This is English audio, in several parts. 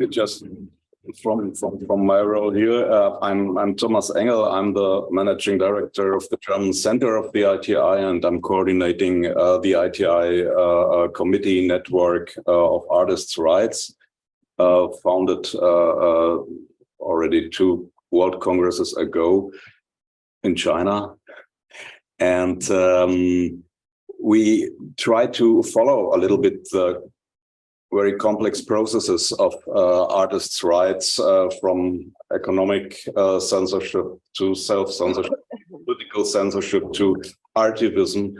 Just from my role here, I'm Thomas Engel. I'm the managing director of the German Center of the ITI, and I'm coordinating the ITI committee network of artists' rights, founded already 2 World Congresses ago in China. And we try to follow a little bit the very complex processes of artists' rights, from economic censorship to self-censorship, political censorship to artivism.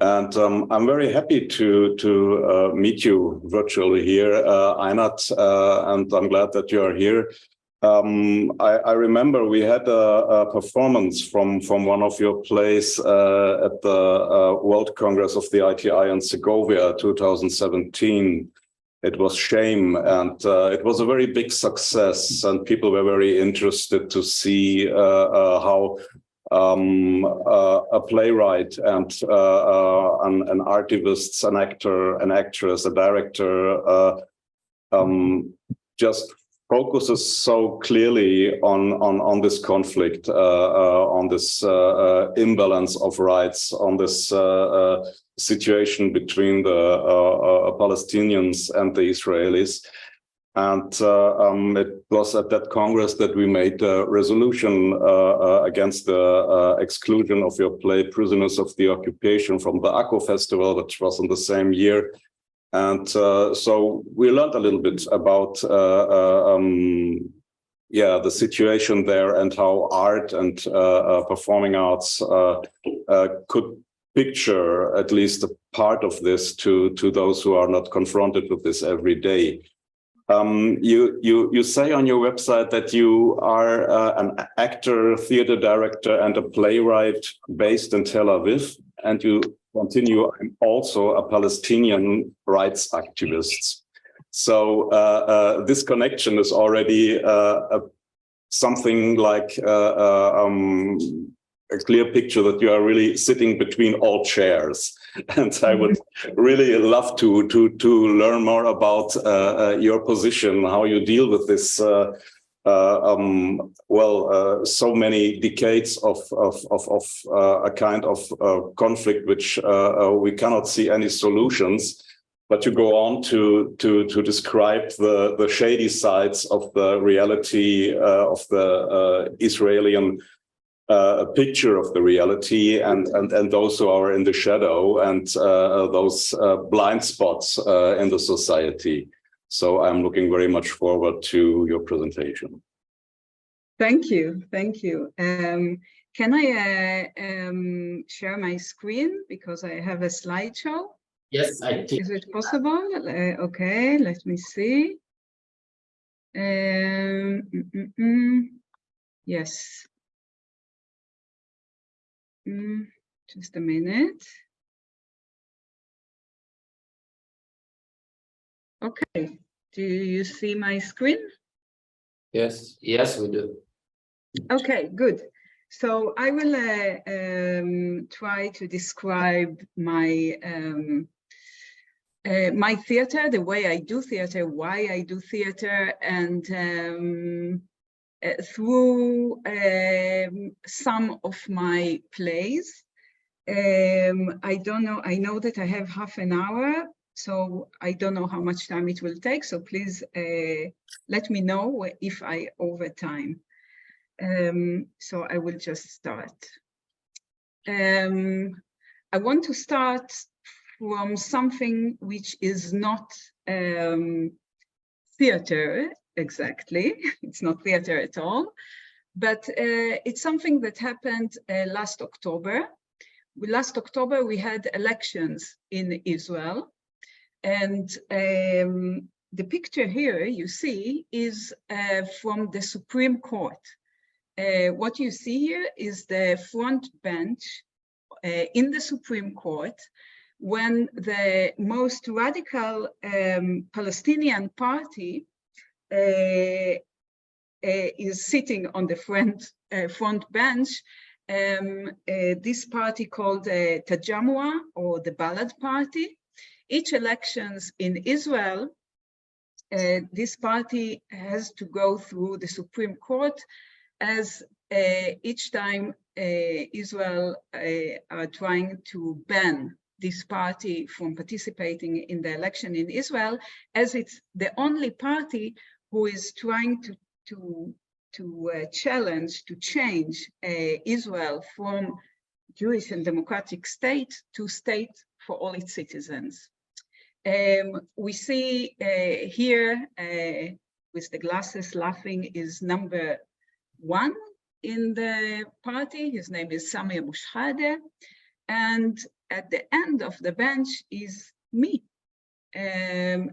And I'm very happy to meet you virtually here, Einat, and I'm glad that you are here. I remember we had a performance from one of your plays at the World Congress of the ITI in Segovia 2017. It was Shame, and it was a very big success, and people were very interested to see how a playwright and an artivist, an actor, an actress, a director just focuses so clearly on this conflict, on this imbalance of rights, on this situation between the Palestinians and the Israelis. And it was at that Congress that we made a resolution against the exclusion of your play Prisoners of the Occupation from the Akko Festival, which was in the same year. And so we learned a little bit about the situation there and how art and performing arts could picture at least a part of this to those who are not confronted with this every day. You say on your website that you are an actor, theater director, and a playwright based in Tel Aviv, and you continue, I'm also a Palestinian rights activist. So this connection is already something like a clear picture that you are really sitting between all chairs. And I would really love to learn more about your position, how you deal with this so many decades of a kind of conflict which we cannot see any solutions, but you go on to describe the shady sides of the reality of the Israeli picture of the reality and those who are in the shadow and those blind spots in the society. So I'm looking very much forward to your presentation. Thank you. Thank you. Can I share my screen because I have a slideshow? Yes, I think. Is it possible? Okay, let me see. Yes. Just a minute. Okay, do you see my screen? Yes, yes, we do. Okay, good. So I will try to describe my my theater, the way I do theater, why I do theater, and through some of my plays. I don't know, I know that I have half an hour, so I don't know how much time it will take, so please let me know if I over time. So I will just start. I want to start from something which is not theater exactly, it's not theater at all, but it's something that happened last October. Last October we had elections in Israel, and the picture here you see is from the Supreme Court. What you see here is the front bench in the Supreme Court when the most radical Palestinian party is sitting on the front bench. This party called Tajamua, or the Ballad Party. Each elections in Israel this party has to go through the Supreme Court, as each time Israel are trying to ban this party from participating in the election in Israel, as it's the only party who is trying to challenge, to change Israel from Jewish and democratic state to state for all its citizens. We see here, with the glasses laughing, is number 1 in the party. His name is Sami Abu Shhadeh. And at the end of the bench is me,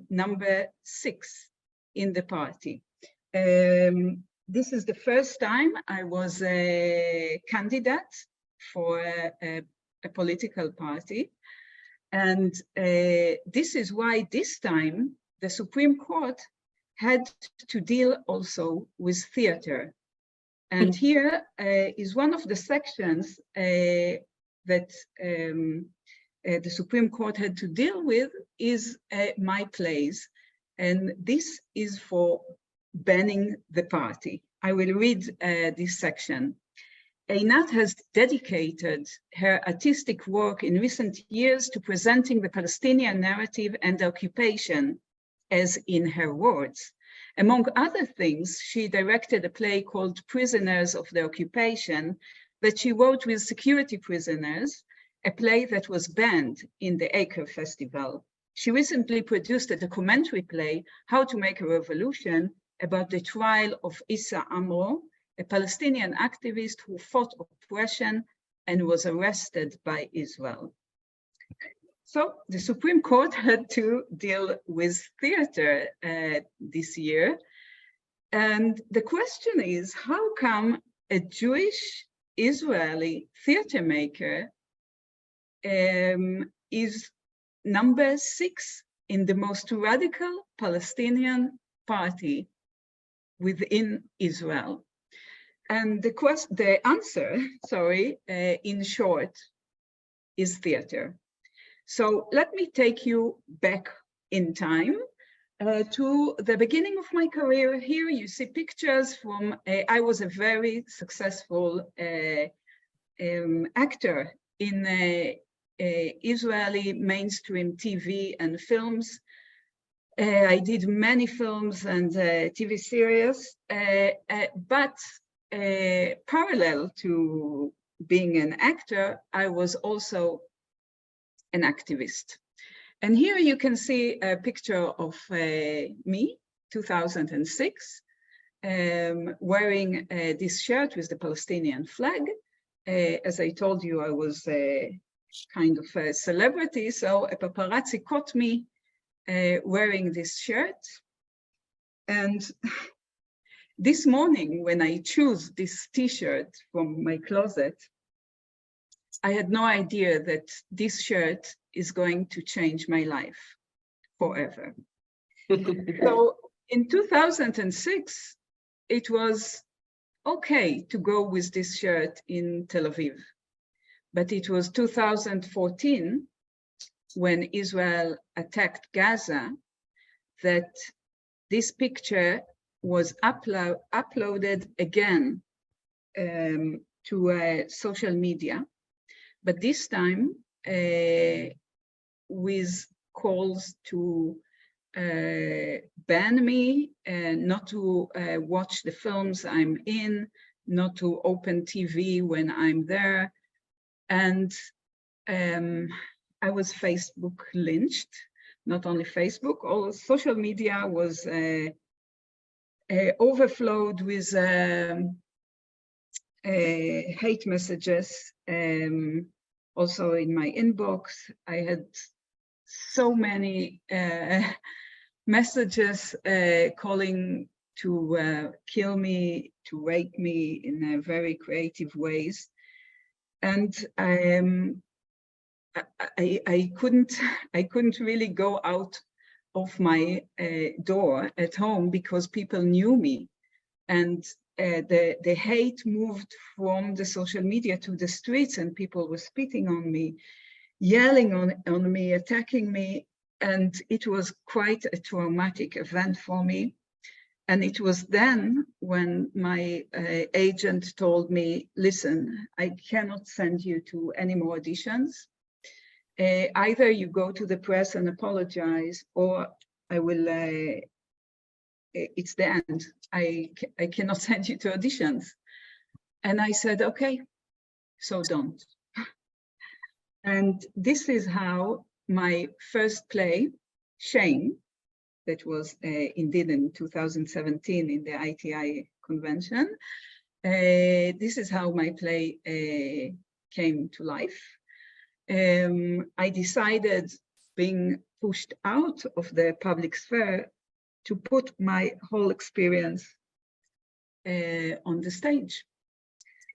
number 6 in the party. This is the first time I was a candidate for a political party. And this is why this time the Supreme Court had to deal also with theater. And here is one of the sections that the Supreme Court had to deal with is my plays. And this is for banning the party. I will read this section. Einat has dedicated her artistic work in recent years to presenting the Palestinian narrative and the occupation, as in her words. Among other things, she directed a play called Prisoners of the Occupation that she wrote with security prisoners, a play that was banned in the Acre Festival. She recently produced a documentary play, How to Make a Revolution, about the trial of Issa Amro, a Palestinian activist who fought oppression and was arrested by Israel. So the Supreme Court had to deal with theater this year. And the question is, how come a Jewish Israeli theater maker is number 6 in the most radical Palestinian party within Israel? And the answer, in short, is theater. So let me take you back in time to the beginning of my career. Here you see pictures from, I was a very successful actor in Israeli mainstream TV and films. I did many films and TV series, but parallel to being an actor, I was also an activist. And here you can see a picture of me, 2006, wearing this shirt with the Palestinian flag. As I told you, I was kind of a celebrity, so a paparazzi caught me wearing this shirt. And this morning, when I chose this t-shirt from my closet, I had no idea that this shirt is going to change my life forever. So in 2006, it was okay to go with this shirt in Tel Aviv. But it was 2014, when Israel attacked Gaza, that this picture was uploaded again to social media, but this time with calls to ban me, not to watch the films I'm in, not to open TV when I'm there. And I was Facebook lynched. Not only Facebook, all social media was overflowed with hate messages. Also in my inbox, I had so many messages calling to kill me, to rape me in very creative ways. And I couldn't really go out of my door at home because people knew me, and the hate moved from the social media to the streets, and people were spitting on me, yelling on me, attacking me. And it was quite a traumatic event for me. And it was then when my agent told me, listen, I cannot send you to any more auditions. Either you go to the press and apologize, or I will, it's the end. I cannot send you to auditions. And I said, okay, so don't. And this is how my first play, Shame, that was indeed in 2017 in the ITI convention. This is how my play came to life. I decided, being pushed out of the public sphere, to put my whole experience on the stage.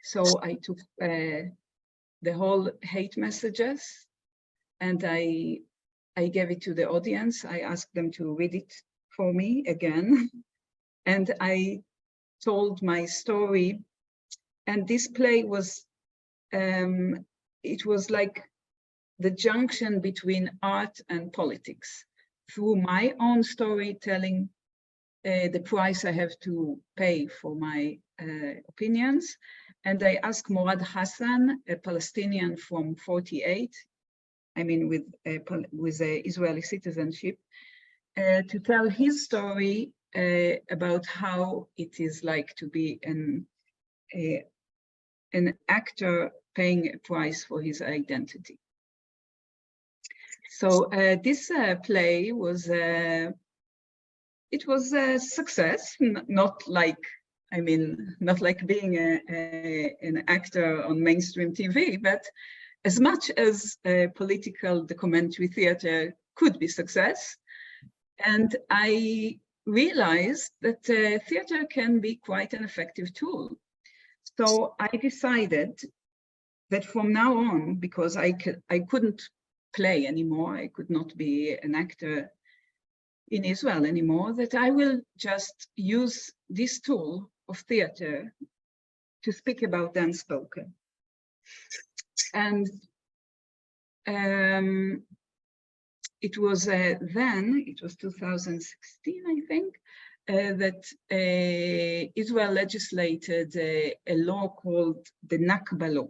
So I took the whole hate messages and I gave it to the audience. I asked them to read it for me again. And I told my story. And this play was, it was like the junction between art and politics. Through my own storytelling, the price I have to pay for my opinions. And I asked Morad Hassan, a Palestinian from 48, I mean, with Israeli citizenship, to tell his story about how it is like to be an actor paying a price for his identity. So this play was, it was a success, not like, I mean, not like being an actor on mainstream TV, but as much as political documentary theater could be success. And I realized that theater can be quite an effective tool. So I decided that from now on, because I couldn't play anymore, I could not be an actor in Israel anymore, that I will just use this tool of theater to speak about the unspoken. And it was then, it was 2016, I think, that Israel legislated a law called the Nakba law.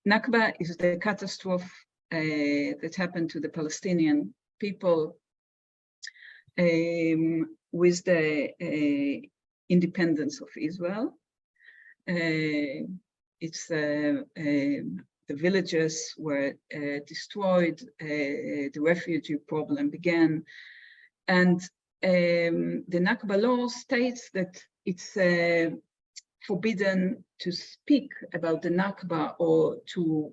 Nakba is the catastrophe that happened to the Palestinian people with the independence of Israel. It's the villages were destroyed, the refugee problem began, and the Nakba law states that it's forbidden to speak about the Nakba or to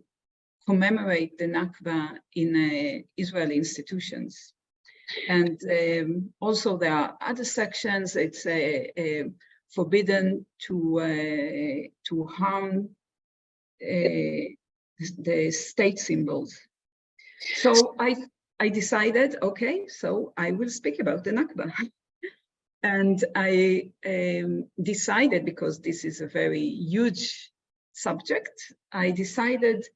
commemorate the Nakba in Israeli institutions. And also there are other sections. It's forbidden to harm the state symbols. So I decided, okay, so I will speak about the Nakba. And I decided, because this is a very huge subject, I decided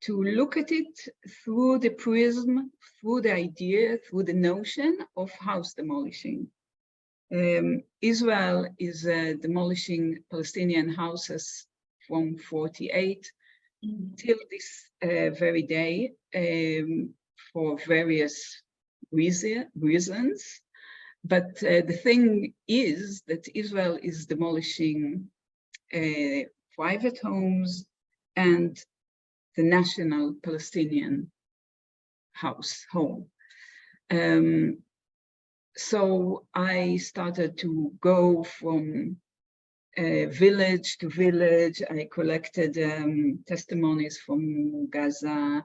to look at it through the prism, through the idea, through the notion of house demolishing. Israel is demolishing Palestinian houses from 48 till this very day for various reasons. But the thing is that Israel is demolishing private homes and the national Palestinian home. So I started to go from village to village. I collected testimonies from Gaza,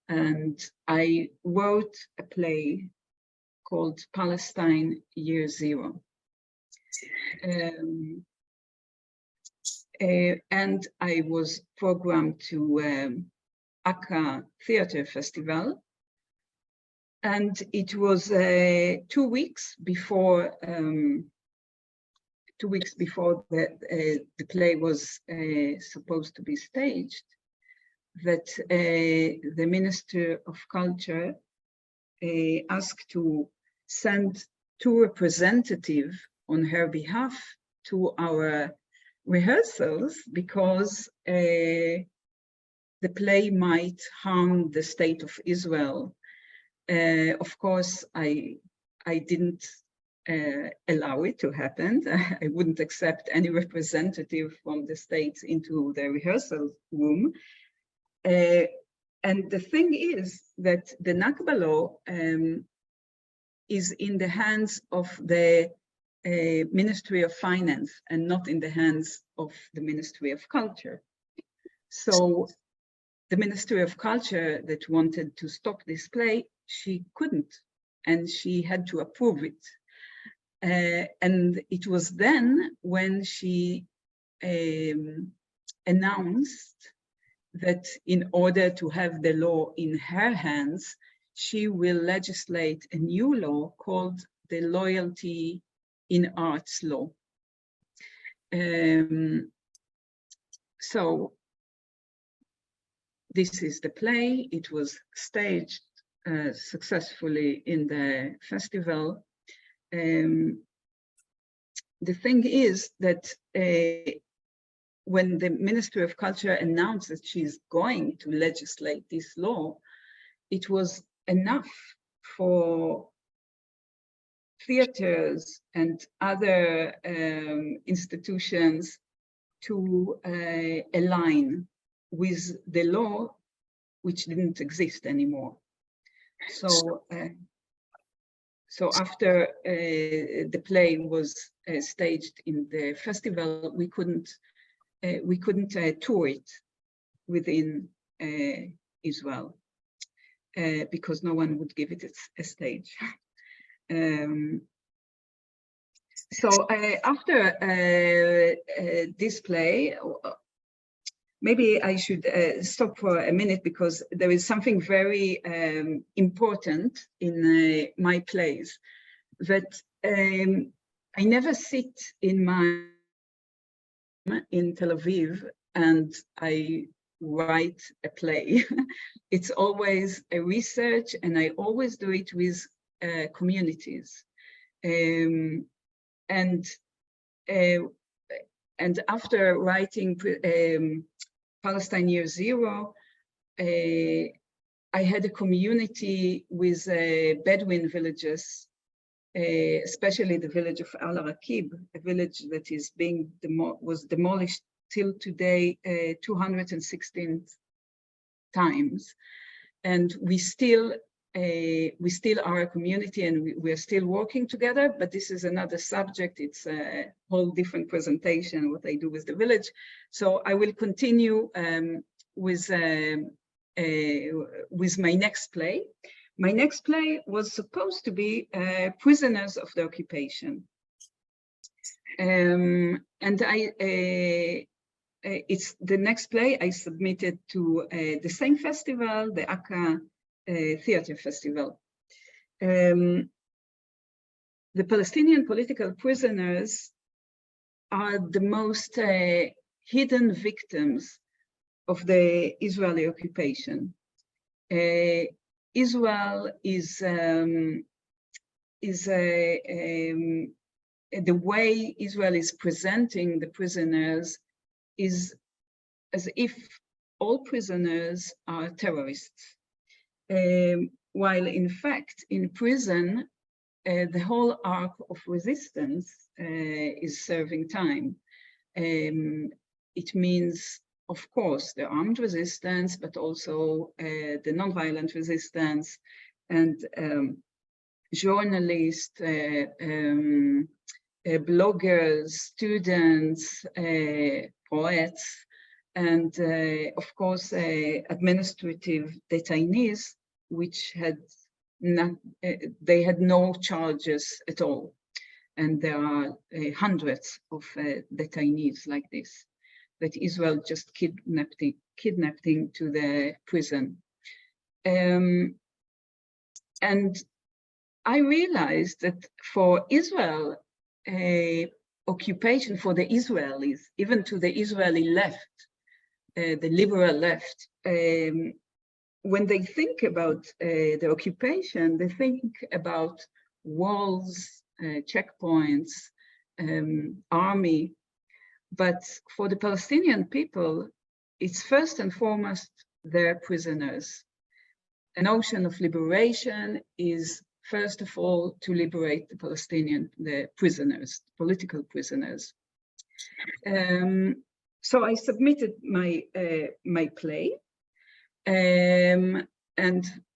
and I wrote a play called Palestine Year Zero. And I was programmed to Accra Theatre Festival. And it was 2 weeks before the play was supposed to be staged, that the Minister of Culture asked to send two representatives on her behalf to our rehearsals because the play might harm the state of Israel. Of course, I didn't allow it to happen. I wouldn't accept any representative from the States into the rehearsal room. And the thing is that the Nakba law is in the hands of the Ministry of Finance and not in the hands of the Ministry of Culture. So the Ministry of Culture that wanted to stop this play, she couldn't, and she had to approve it. And it was then when she announced that in order to have the law in her hands, she will legislate a new law called the Loyalty in Arts Law. So this is the play. It was staged successfully in the festival. The thing is that when the Ministry of Culture announced that she's going to legislate this law, it was enough for theaters and other institutions to align with the law, which didn't exist anymore. So, so after the play was staged in the festival, we couldn't tour it within Israel because no one would give it a stage. So after this play, maybe I should stop for a minute because there is something very important in my plays that I never sit in Tel Aviv and I write a play. It's always a research, and I always do it with communities. And after writing Palestine Year Zero, I had a community with Bedouin villages, especially the village of Araqib, a village that is was demolished till today 216 times, and we still are a community, and we are still working together. But this is another subject. It's a whole different presentation, what I do with the village. So I will continue with my next play. My next play was supposed to be Prisoners of the Occupation. And it's the next play I submitted to the same festival, the Akka Theater Festival. The Palestinian political prisoners are the most hidden victims of the Israeli occupation. Israel is the way Israel is presenting the prisoners is as if all prisoners are terrorists. While in fact, in prison, the whole arc of resistance is serving time. It means, of course, the armed resistance, but also the nonviolent resistance, and journalists, bloggers, students, poets, and of course, administrative detainees, which had they had no charges at all. And there are hundreds of detainees like this, that Israel just kidnapping to the prison. And I realized that for Israel, occupation for the Israelis, even to the Israeli left, the liberal left, when they think about the occupation, they think about walls, checkpoints, army. But for the Palestinian people, it's first and foremost their prisoners. A notion of liberation is first of all to liberate the prisoners, political prisoners. So I submitted my play, and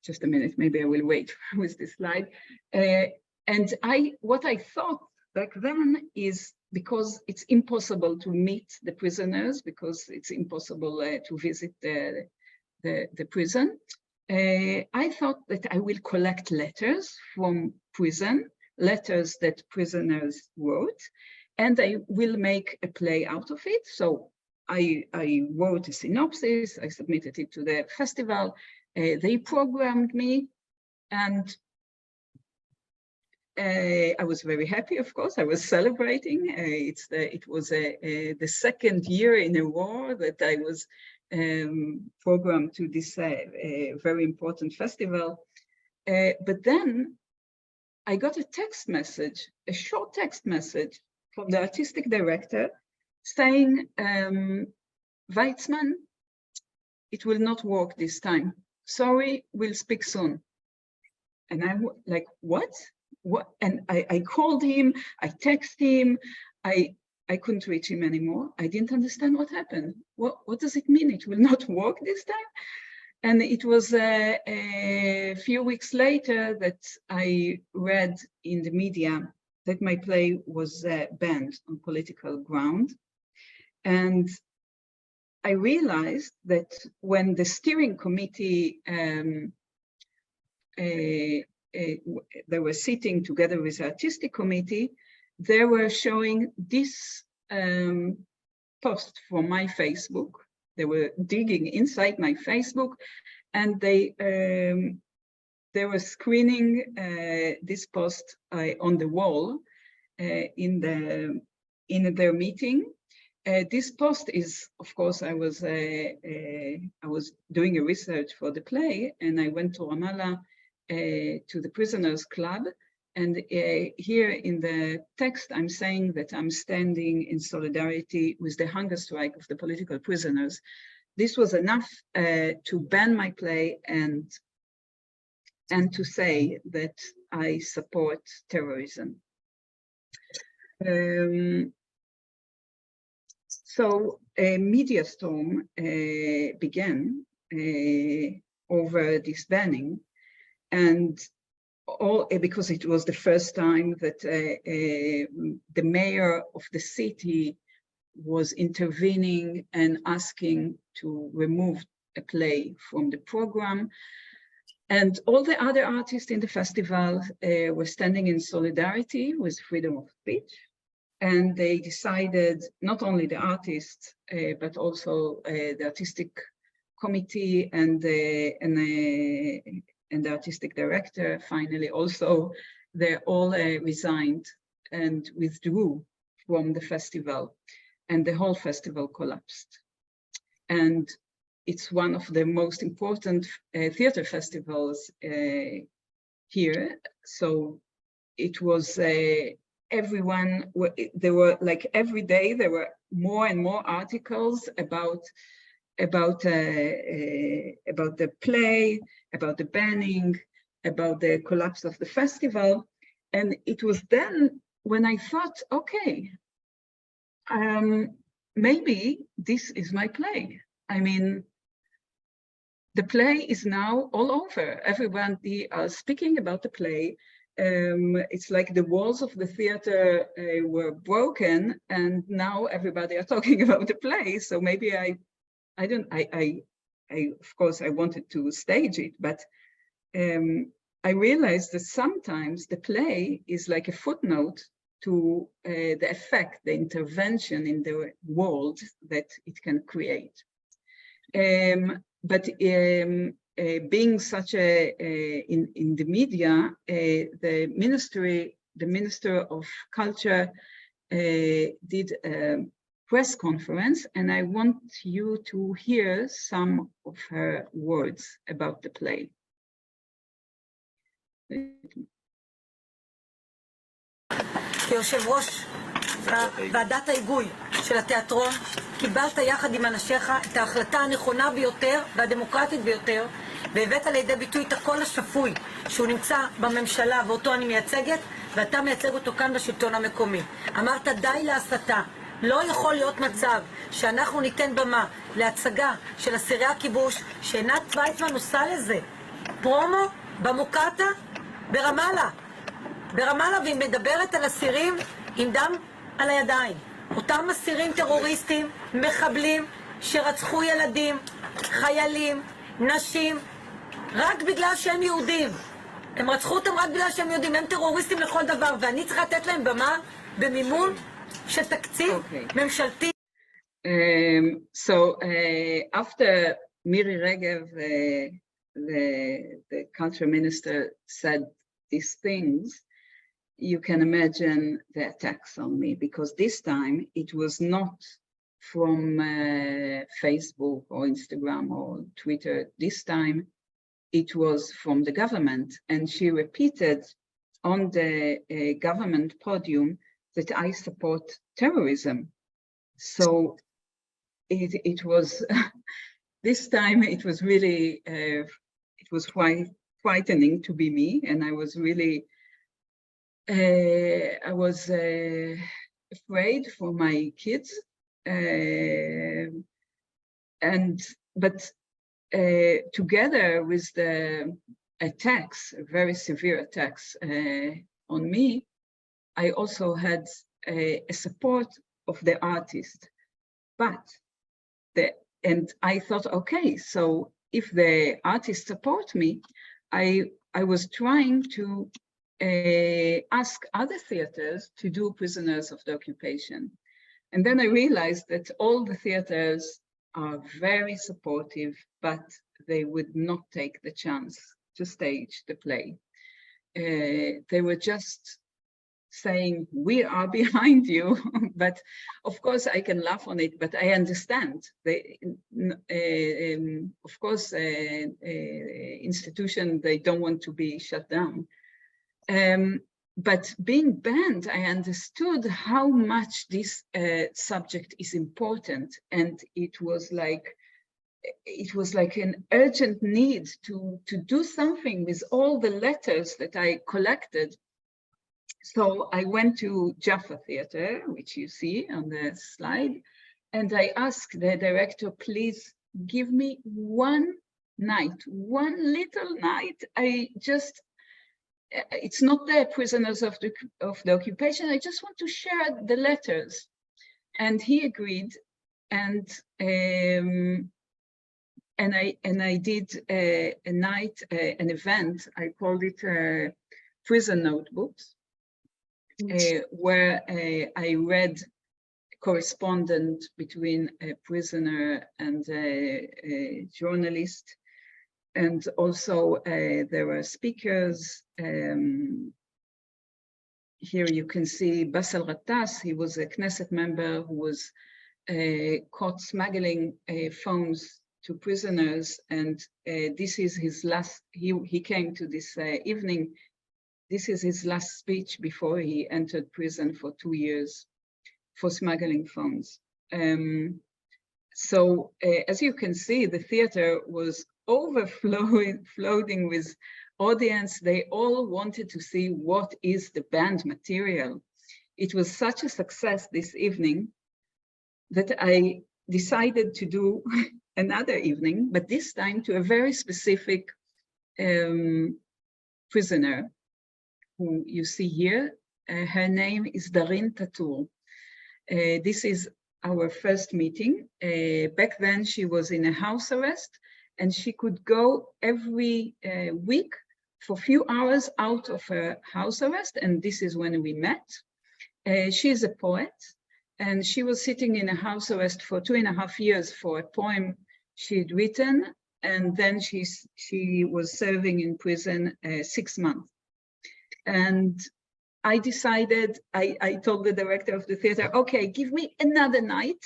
just a minute, maybe I will wait with this slide. And what I thought back then is, because it's impossible to meet the prisoners, because it's impossible to visit the prison, I thought that I will collect letters from prison, letters that prisoners wrote, and I will make a play out of it. So I wrote a synopsis, I submitted it to the festival, they programmed me, and I was very happy, of course. I was celebrating. It was the second year in a row that I was programmed to this very important festival. But then I got a text message, a short text message from the artistic director saying, Weizman, it will not work this time. Sorry, we'll speak soon. And I'm like, what? What? And I called him, I texted him, I couldn't reach him anymore. I didn't understand what happened. What does it mean? It will not work this time? And it was a few weeks later that I read in the media that my play was banned on political ground. And I realized that when the steering committee, they were sitting together with the artistic committee, they were showing this post from my Facebook. They were digging inside my Facebook, and they were screening this post on the wall in their meeting. This post is, of course, I was doing a research for the play, and I went to Ramallah to the Prisoners Club. And here in the text, I'm saying that I'm standing in solidarity with the hunger strike of the political prisoners. This was enough to ban my play and to say that I support terrorism. So a media storm began over this banning, and because it was the first time that the mayor of the city was intervening and asking to remove a play from the program. And all the other artists in the festival were standing in solidarity with freedom of speech. And they decided, not only the artists, but also the artistic committee and the artistic director, finally also, they all resigned and withdrew from the festival, and the whole festival collapsed. And it's one of the most important theater festivals here. So it was everyone, there were like every day, there were more and more articles about the play, about the banning, about the collapse of the festival. And it was then when I thought, okay, maybe this is my play. I mean, the play is now all over. Everybody is speaking about the play. It's like the walls of the theater were broken, and now everybody are talking about the play. So maybe of course, I wanted to stage it, but I realized that sometimes the play is like a footnote to the effect, the intervention in the world that it can create. But being such in the media, the Minister of Culture did press conference, and I want you to hear some of her words about the play. כיושב ראש ועדת ההיגוי של התיאטרון, קיבלת יחד עם אנשיך את ההחלטה הנכונה ביותר והדמוקרטית ביותר, והבאת לידי ביטוי את הקול השפוי שהוא נמצא בממשלה ואותו אני מייצגת, ואתה מייצג אותו כאן בשלטון המקומי. אמרת די להסתה. לא יכול להיות מצב שאנחנו ניתן במה להצגה של אסירי הכיבוש, שעינת ויצמן עושה לזה פרומו במוקטעה ברמאללה. ברמאללה, והיא מדברת על אסירים עם דם על הידיים. אותם אסירים טרוריסטים, מחבלים, שרצחו ילדים, חיילים, נשים, רק בגלל שהם יהודים. הם רצחו אותם רק בגלל שהם יהודים, הם טרוריסטים לכל דבר, ואני צריכה לתת להם במה במימון של תקציב ממשלתי. So after Miri Regev, the culture minister, said these things, you can imagine the attacks on me, because this time it was not from Facebook or Instagram or Twitter. This time it was from the government, and she repeated on the government podium that I support terrorism. So it was, this time it was really, it was quite frightening to be me, and I was really, I was afraid for my kids, but together with the attacks, very severe attacks on me, I also had a support of the artist. And I thought, okay, so if the artists support me, I was trying to ask other theaters to do Prisoners of the Occupation. And then I realized that all the theaters are very supportive, but they would not take the chance to stage the play. They were just saying, we are behind you, but of course I can laugh on it, but I understand. Of course, institution, they don't want to be shut down. But being banned, I understood how much this subject is important, and it was like an urgent need to do something with all the letters that I collected. So I went to Jaffa Theater, which you see on the slide, and I asked the director, please give me one night, one little night. It's not the Prisoners of the Occupation. I just want to share the letters. And he agreed, and I did a night, an event. I called it Prison Notebooks, where I read correspondence between a prisoner and a journalist. And also there were speakers. Here you can see Basel Ghattas. He was a Knesset member who was caught smuggling phones to prisoners. And this is his last, he came to this evening. This is his last speech before he entered prison for 2 years for smuggling phones. So as you can see, the theater was overflowing with audience. They all wanted to see what is the banned material. It was such a success this evening that I decided to do another evening, but this time to a very specific prisoner who you see here. Her name is Dareen T. This is our first meeting. Back then she was in a house arrest, and she could go every week for a few hours out of her house arrest, and this is when we met. She is a poet, and she was sitting in a house arrest for 2.5 years for a poem she'd written, and then she was serving in prison 6 months. And I decided, I told the director of the theater, okay, give me another night.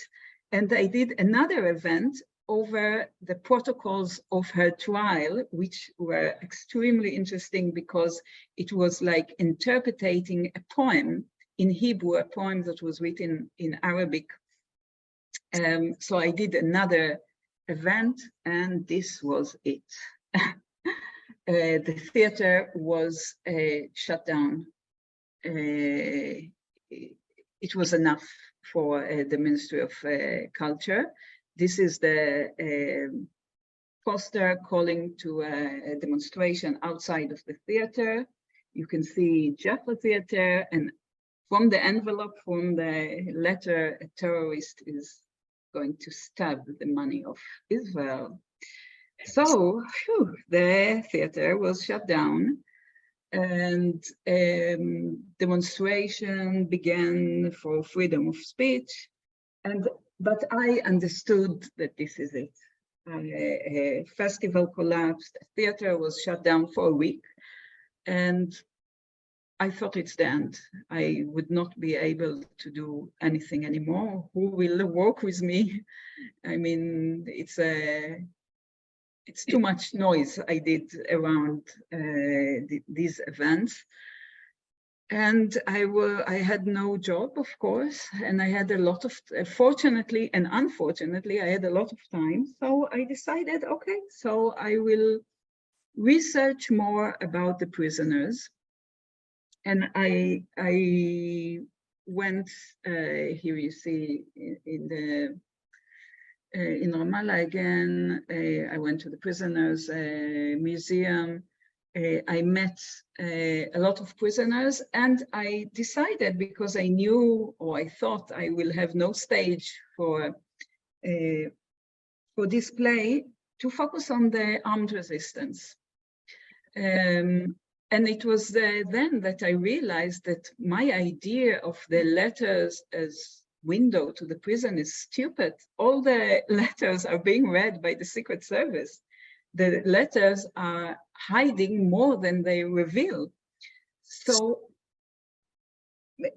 And I did another event over the protocols of her trial, which were extremely interesting because it was like interpreting a poem in Hebrew, a poem that was written in Arabic. So I did another event, and this was it. The theater was shut down. It was enough for the Ministry of Culture. This is the poster calling to a demonstration outside of the theater. You can see Jaffa Theater, and from the envelope, from the letter, a terrorist is going to stab the money of Israel. So the theater was shut down, and demonstration began for freedom of speech. But I understood that this is it. A festival collapsed, a theater was shut down for a week, and I thought it's the end. I would not be able to do anything anymore. Who will work with me? I mean, it's too much noise I did around these events. And I had no job, of course, and I had a lot of, fortunately and unfortunately, I had a lot of time. So I decided, okay, so I will research more about the prisoners. And I went, here you see in Ramallah again, I went to the prisoners museum. I met a lot of prisoners, and I decided, because I knew, or I thought I will have no stage for this play, to focus on the armed resistance. And it was then that I realized that my idea of the letters as window to the prison is stupid. All the letters are being read by the Secret Service. The letters are hiding more than they reveal. So,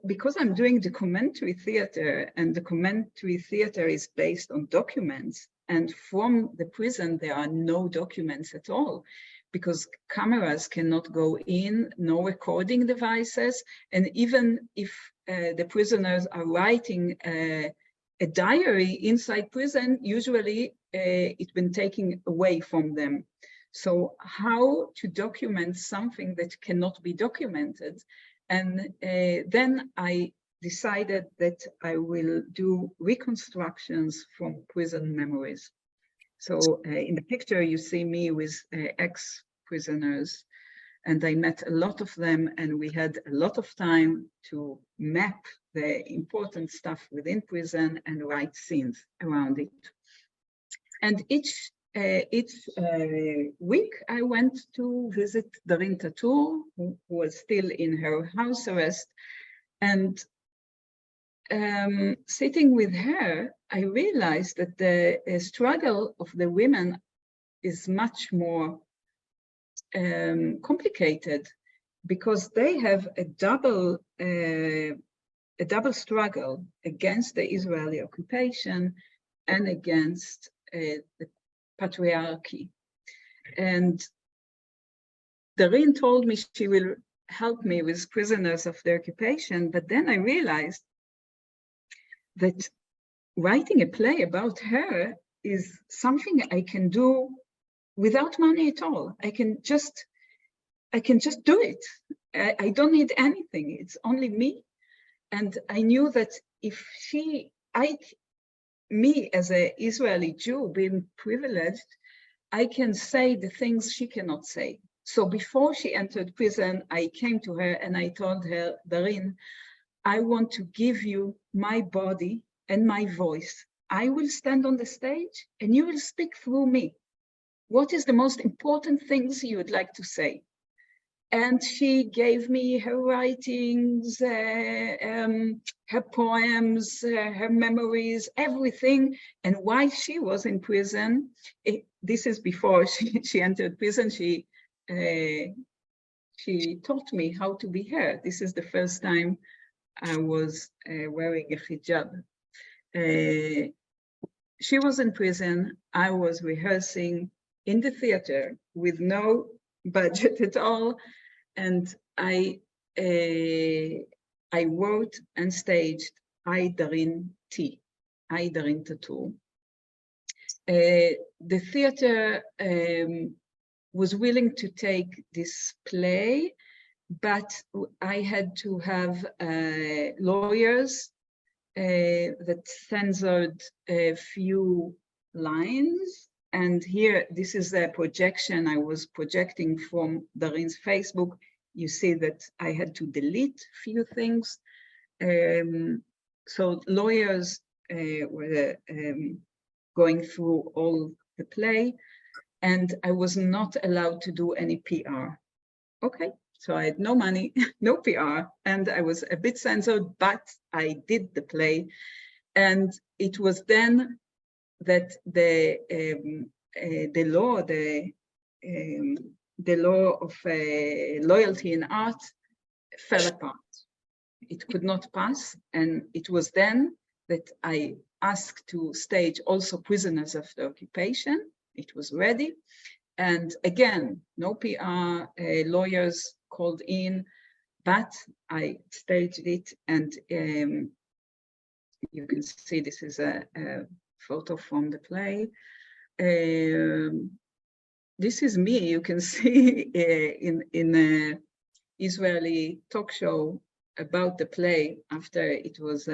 because I'm doing documentary theater, and documentary theater is based on documents, and from the prison there are no documents at all, because cameras cannot go in, no recording devices, and even if the prisoners are writing a diary inside prison, usually it's been taken away from them. So how to document something that cannot be documented? And then I decided that I will do reconstructions from prison memories. So in the picture, you see me with ex-prisoners, and I met a lot of them, and we had a lot of time to map the important stuff within prison and write scenes around it. And each week I went to visit Dareen T, who was still in her house arrest, and sitting with her, I realized that the struggle of the women is much more complicated, because they have a double struggle against the Israeli occupation and against the patriarchy. And Dareen told me she will help me with prisoners of the occupation, but then I realized that writing a play about her is something I can do without money at all. I can just do it. I don't need anything. It's only me. And I knew that if me as an Israeli Jew, being privileged, I can say the things she cannot say. So before she entered prison, I came to her and I told her, Dareen, I want to give you my body and my voice. I will stand on the stage and you will speak through me. What is the most important things you would like to say? And she gave me her writings, her poems, her memories, everything. And while she was in prison, this is before she entered prison, she she taught me how to be her. This is the first time I was wearing a hijab. She was in prison. I was rehearsing in the theater with no budget at all, and I wrote and staged Dareen T, Dareen T. The theater was willing to take this play, but I had to have lawyers that censored a few lines. And here, this is a projection I was projecting from Dareen's Facebook. You see that I had to delete a few things. So lawyers were going through all the play, and I was not allowed to do any PR. Okay, so I had no money, no PR, and I was a bit censored, but I did the play. And it was then that the law of loyalty in art fell apart. It could not pass, and it was then that I asked to stage also Prisoners of the Occupation. It was ready, and again, no PR, lawyers called in, but I staged it, and you can see this is a photo from the play. This is me. You can see in a Israeli talk show about the play after it was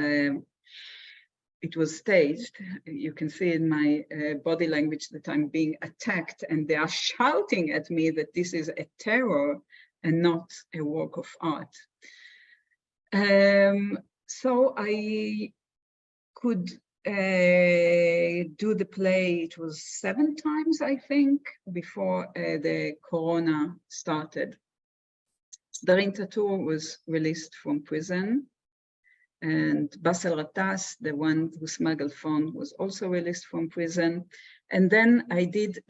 staged. You can see in my body language that I'm being attacked, and they are shouting at me that this is a terror and not a work of art. So I could do the play. It was 7 times, I think, before the corona started. Dareen T was released from prison, and Basel Ratas, the one who smuggled phone, was also released from prison. And then I did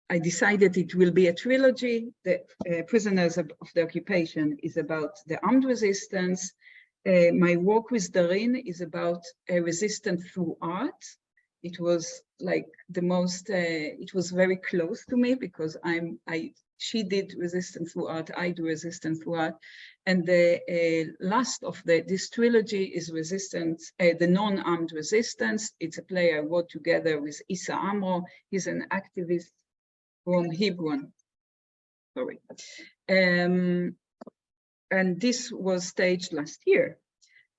I decided it will be a trilogy. The Prisoners of the Occupation is about the armed resistance. My work with Dareen is about a resistance through art. It was like the most, it was very close to me because she did resistance through art, I do resistance through art. And the last of this trilogy is resistance, the non-armed resistance. It's a play I wrote together with Issa Amro. He's an activist from Hebron, sorry. And this was staged last year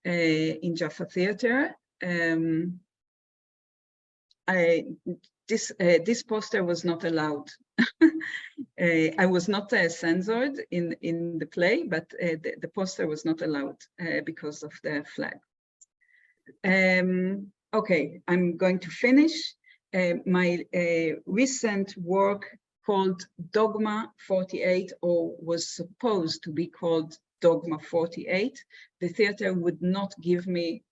in Jaffa Theater. This poster was not allowed. I was not censored in the play, but the poster was not allowed because of the flag. Okay, I'm going to finish. My recent work called Dogma 48, or was supposed to be called Dogma 48. The theater would not give me,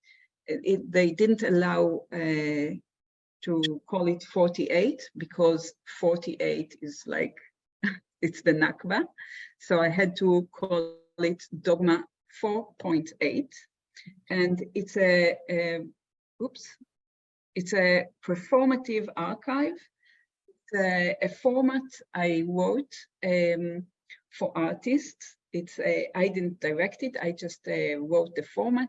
they didn't allow to call it 48 because 48 is like, it's the Nakba. So I had to call it Dogma 4.8. And it's it's a performative archive. It's a format I wrote for artists. I didn't direct it, I just wrote the format.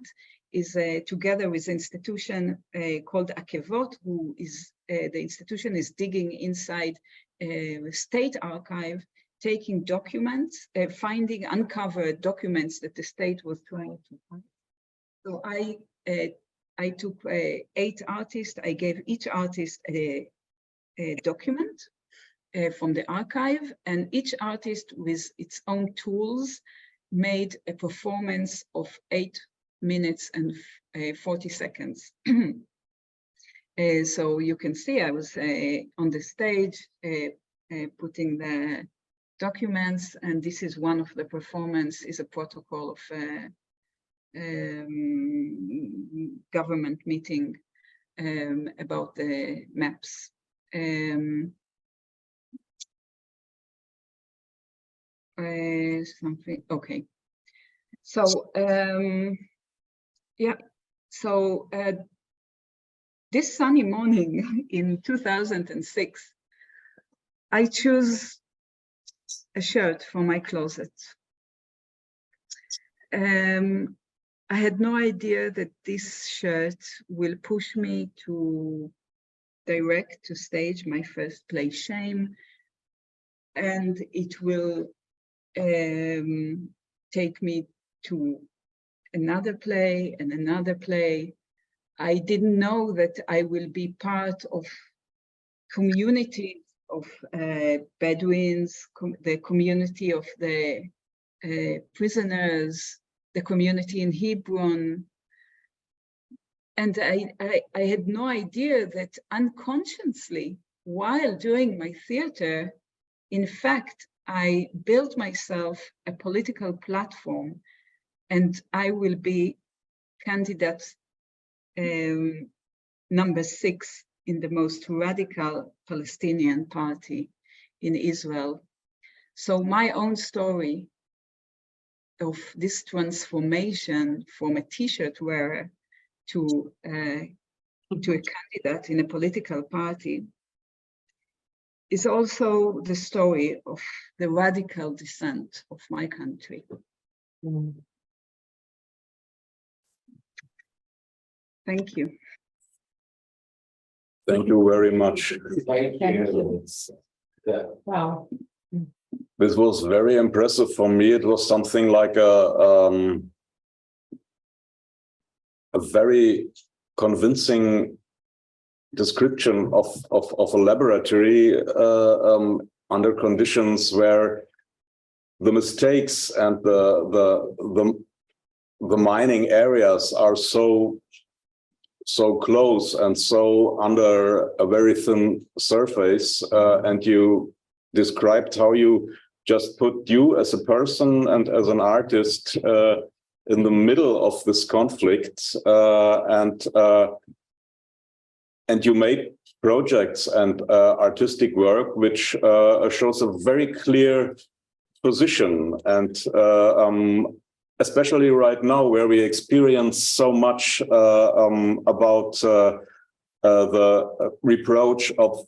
Is together with an institution called Akevot, who is, the institution is digging inside a state archive, taking documents, finding uncovered documents that the state was trying to find. So I took 8 artists, I gave each artist a document from the archive, and each artist with its own tools made a performance of 8 minutes and 40 seconds. So you can see I was on the stage putting the documents, and this is one of the performance, is a protocol of government meeting about the maps. something. Okay. So yeah. So this sunny morning in 2006, I chose a shirt for my closet. I had no idea that this shirt will push me to stage my first play, Shame, and it will take me to another play and another play. I didn't know that I will be part of communities of Bedouins, the community of the prisoners, the community in Hebron. And I had no idea that unconsciously, while doing my theater, in fact, I built myself a political platform, and I will be candidate number 6 in the most radical Palestinian party in Israel. So my own story of this transformation from a t-shirt wearer to a candidate in a political party is also the story of the radical descent of my country. Thank you. Thank you very much. Thank you. Yeah. Wow. This was very impressive for me. It was something like a very convincing description of a laboratory under conditions where the mistakes and the mining areas are so close and so under a very thin surface, and you described how you just put you as a person and as an artist in the middle of this conflict, and you made projects and artistic work which shows a very clear position, and especially right now where we experience so much about the reproach of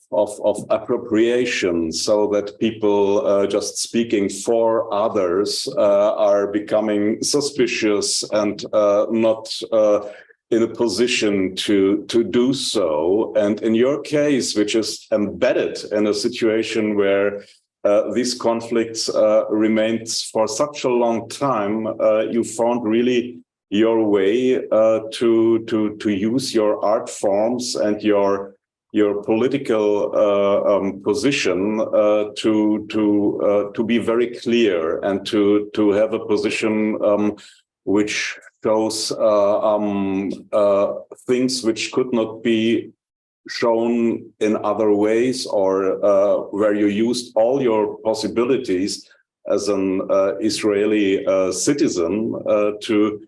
appropriation, so that people just speaking for others are becoming suspicious and not in a position to do so. And in your case, which is embedded in a situation where these conflicts remained for such a long time, you found really your way to use your art forms and your political position to be very clear and to have a position which shows things which could not be shown in other ways, or where you used all your possibilities as an Israeli citizen to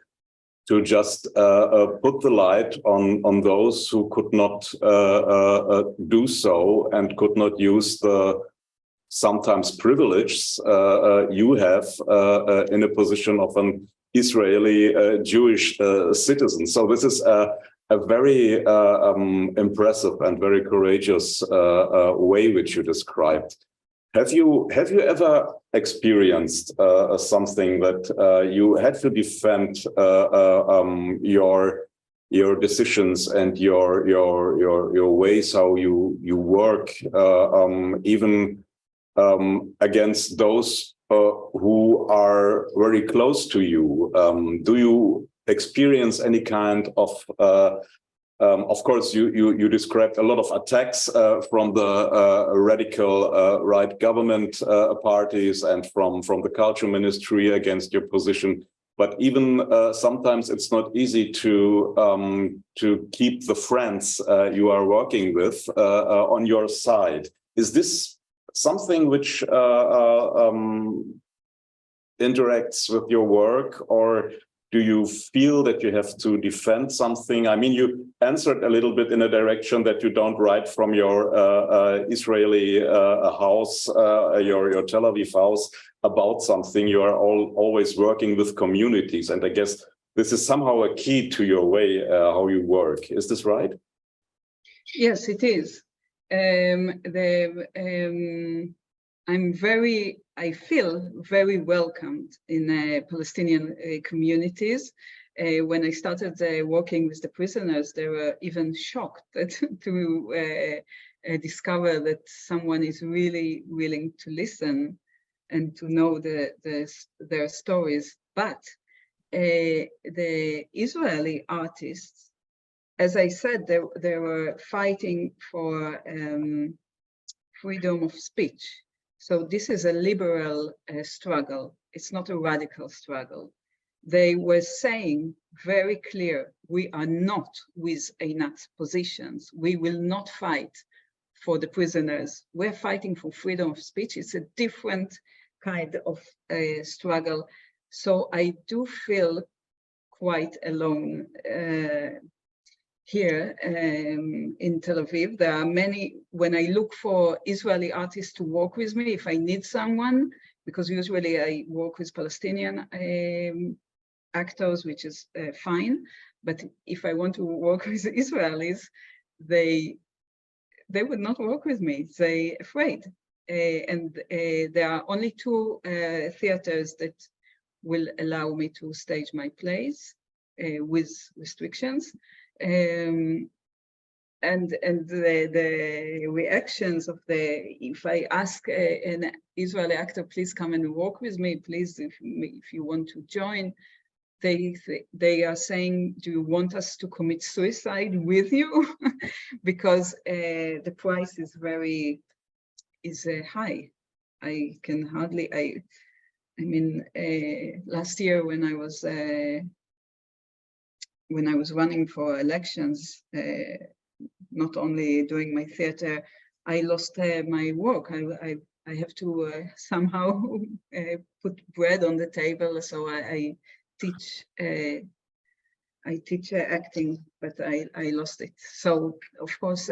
just put the light on those who could not do so and could not use the sometimes privileges you have in a position of an Israeli Jewish citizen. So this is a very impressive and very courageous way which you described. Have you ever experienced something that you had to defend your decisions and your ways how you work, even against those who are very close to you? Do you experience any kind of course, you described a lot of attacks from the radical right government parties and from the culture ministry against your position. But even sometimes it's not easy to keep the friends you are working with on your side. Is this something which interacts with your work, or Do you feel that you have to defend something? I mean, you answered a little bit in a direction that you don't write from your Israeli house, your Tel Aviv house about something. You are always working with communities. And I guess this is somehow a key to your way, how you work. Is this right? Yes, it is. I feel very welcomed in Palestinian communities. When I started working with the prisoners, they were even shocked to discover that someone is really willing to listen and to know their stories. But the Israeli artists, as I said, they were fighting for freedom of speech. So this is a liberal struggle. It's not a radical struggle. They were saying very clear, we are not with Einat's positions. We will not fight for the prisoners. We're fighting for freedom of speech. It's a different kind of struggle. So I do feel quite alone here in Tel Aviv. There are many, when I look for Israeli artists to work with me, if I need someone, because usually I work with Palestinian actors, which is fine. But if I want to work with Israelis, they would not work with me. They're afraid. And there are only 2 theaters that will allow me to stage my plays with restrictions. And the reactions of if I ask an Israeli actor, please come and work with me, please, if you want to join, they are saying, do you want us to commit suicide with you? Because the price is high. I can hardly, I mean, last year when I was running for elections, not only doing my theater, I lost my work. I have to somehow put bread on the table. So I teach acting, but I lost it. So of course,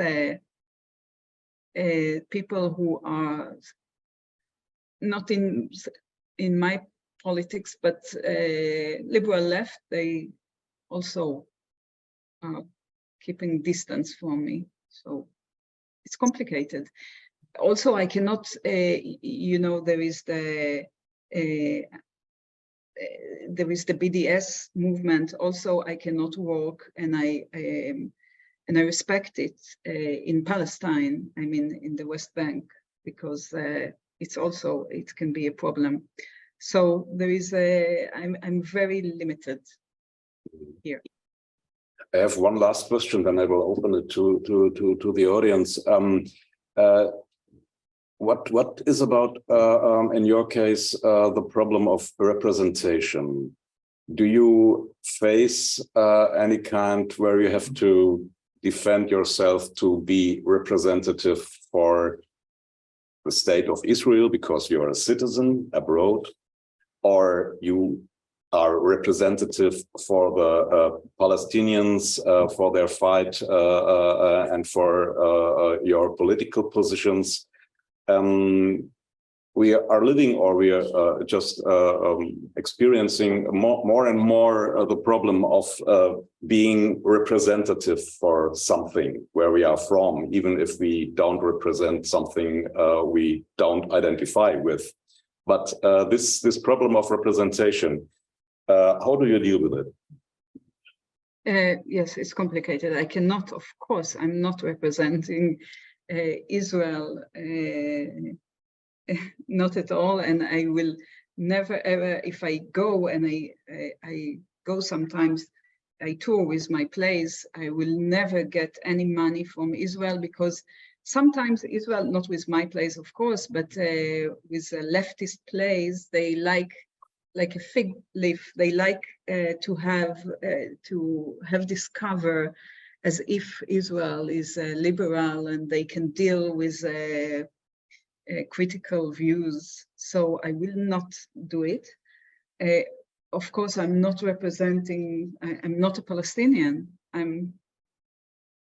people who are not in my politics, but liberal left, they also are keeping distance from me. So it's complicated. Also, I cannot, you know, there is the BDS movement. Also, I cannot work, and I respect it in Palestine. I mean, in the West Bank, because it can be a problem. So there is I'm very limited here. I have one last question, then I will open it to the audience. What is about, in your case, the problem of representation? Do you face any kind where you have to defend yourself to be representative for the state of Israel because you're a citizen abroad, or you are representative for the Palestinians, for their fight and for your political positions? We are living, or we are just experiencing more and more the problem of being representative for something where we are from, even if we don't represent something we don't identify with. But this problem of representation, how do you deal with it? Yes, it's complicated. I cannot, of course, I'm not representing Israel, not at all. And I will never ever, if I go, and I go sometimes, I tour with my plays, I will never get any money from Israel, because sometimes Israel, not with my plays, of course, but with leftist plays, they like a fig leaf. They like to have this cover as if Israel is liberal and they can deal with critical views. So I will not do it. of course, I'm not representing, I'm not a Palestinian. I'm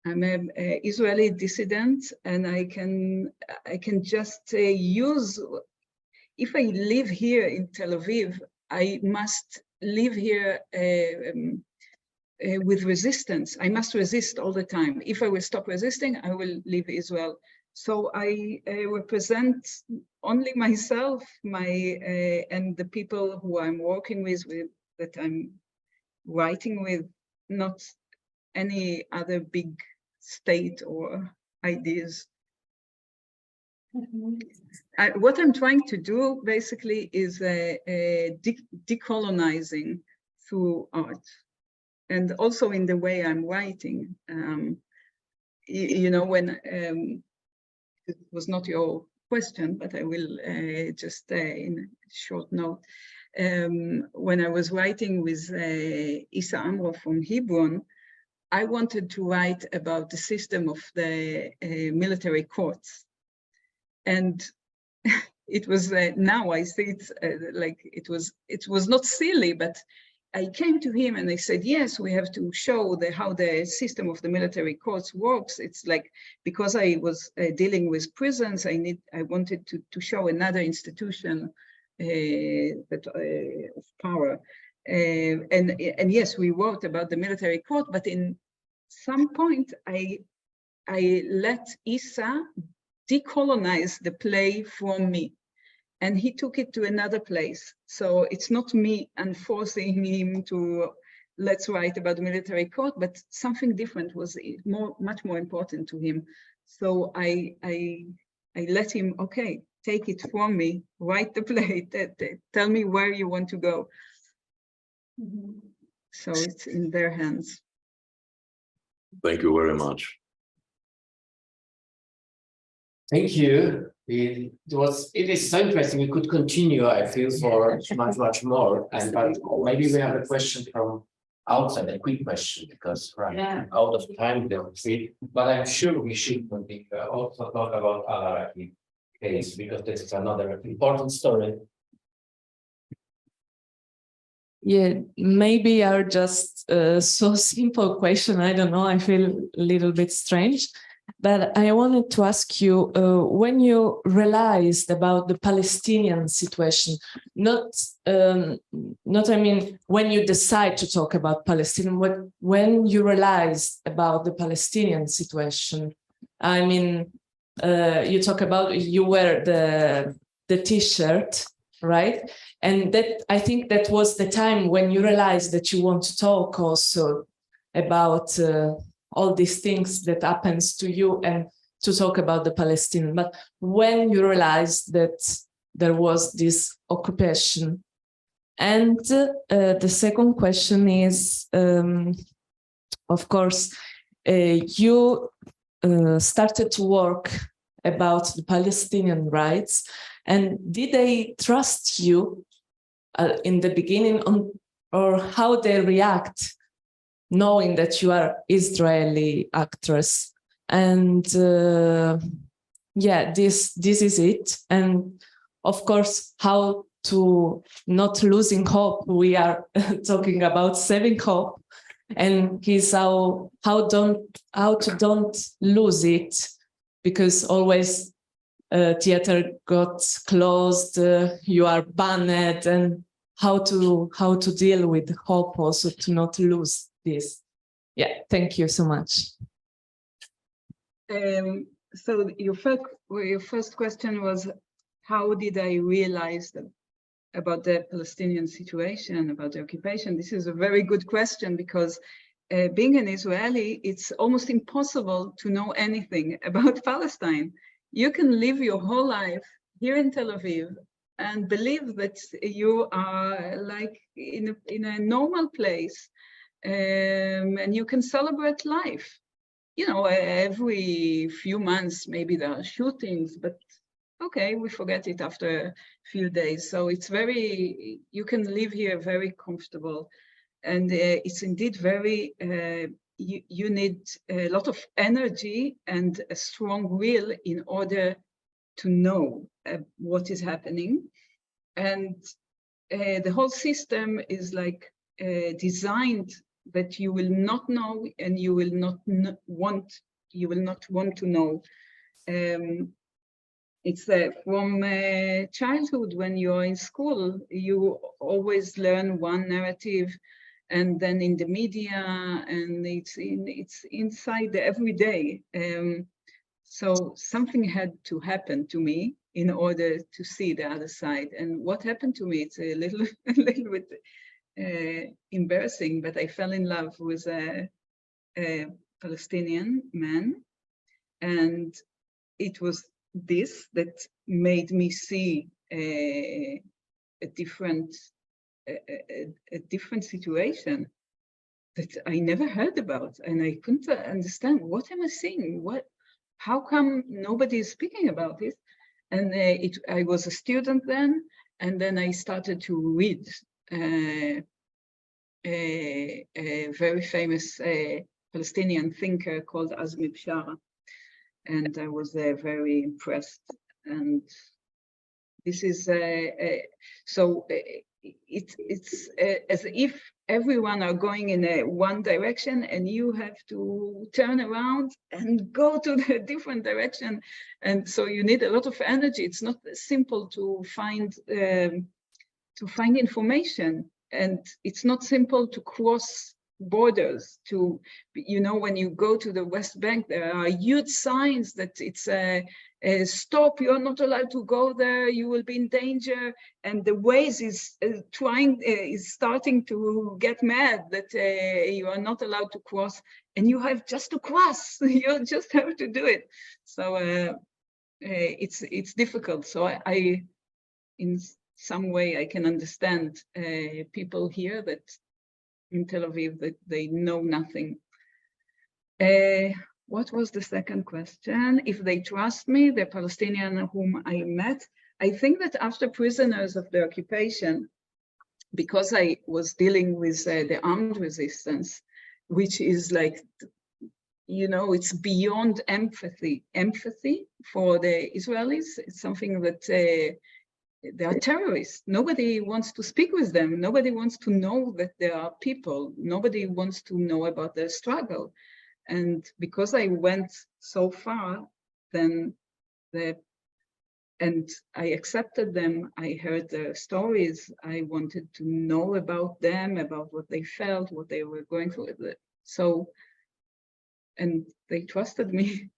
an Israeli dissident, and I can just use, if I live here in Tel Aviv, I must live here with resistance. I must resist all the time. If I will stop resisting, I will leave Israel. So I represent only myself, and the people who I'm working with, that I'm writing with, not any other big state or ideas. What I'm trying to do basically is decolonizing through art, and also in the way I'm writing. You know, when it was not your question, but I will just in a short note. When I was writing with Issa Amro from Hebron, I wanted to write about the system of the military courts. And it was, now I see it's like, it was not silly, but I came to him and I said, yes, we have to show how the system of the military courts works. It's like, because I was dealing with prisons, I wanted to show another institution of power. And yes, we wrote about the military court, but in some point I let Issa decolonize the play from me, and he took it to another place. So it's not me enforcing him to let's write about the military court, but something different was much more important to him. So I let him, okay, take it from me, write the play, tell me where you want to go. So it's in their hands. Thank you very much. Thank you. It is so interesting. We could continue, I feel, for much more. But maybe we have a question from outside, a quick question, because out of time, but I'm sure we should also talk about Araqib case, because this is another important story. Yeah, maybe are just so simple question. I don't know. I feel a little bit strange. But I wanted to ask you, when you realized about the Palestinian situation, not I mean, when you decide to talk about Palestine, when you realized about the Palestinian situation, I mean, you talk about you wear the T-shirt, right? And that, I think that was the time when you realized that you want to talk also about all these things that happens to you and to talk about the Palestinian. But when you realized that there was this occupation. And the second question is, of course, you started to work about the Palestinian rights. And did they trust you in the beginning or how they react knowing that you are Israeli actress? And yeah, this is it. And of course, how to not losing hope. We are talking about saving hope, and he's how to don't lose it, because always theater got closed, you are banned, and how to deal with hope also to not lose this. Yeah, thank you so much. So your first question was, how did I realize about the Palestinian situation, about the occupation? This is a very good question, because being an Israeli, it's almost impossible to know anything about Palestine. You can live your whole life here in Tel Aviv and believe that you are like in a normal place, and you can celebrate life. You know, every few months, maybe there are shootings, but okay, we forget it after a few days. So it's you can live here very comfortable. And it's indeed very, you need a lot of energy and a strong will in order to know what is happening. And the whole system is like designed that you will not know and you will not want to know. It's from childhood, when you're in school, you always learn one narrative, and then in the media, and it's inside the everyday. So something had to happen to me in order to see the other side. And what happened to me, it's a little bit embarrassing, but I fell in love with a Palestinian man, and it was this that made me see a different situation that I never heard about, and I couldn't understand, what am I seeing? How come nobody is speaking about it? And I was a student then, and then I started to read a very famous Palestinian thinker called Azmi Bishara, and I was very impressed. And this is so it's as if everyone are going in one direction, and you have to turn around and go to the different direction, and so you need a lot of energy. It's not simple to find information, and it's not simple to cross borders. To, you know, when you go to the West Bank, there are huge signs that it's stop, you're not allowed to go there, you will be in danger, and the Waze is starting to get mad that you are not allowed to cross, and you have just to cross. You just have to do it. So it's difficult. So I in some way I can understand people here that in Tel Aviv that they know nothing. What was the second question? If they trust me, the Palestinian whom I met. I think that after prisoners of the occupation, because I was dealing with the armed resistance, which is like, you know, it's beyond empathy. Empathy for the Israelis, it's something that they are terrorists. Nobody wants to speak with them. Nobody wants to know that there are people. Nobody wants to know about their struggle. And because I went so far, then and I accepted them, I heard their stories, I wanted to know about them, about what they felt, what they were going through. So, and they trusted me.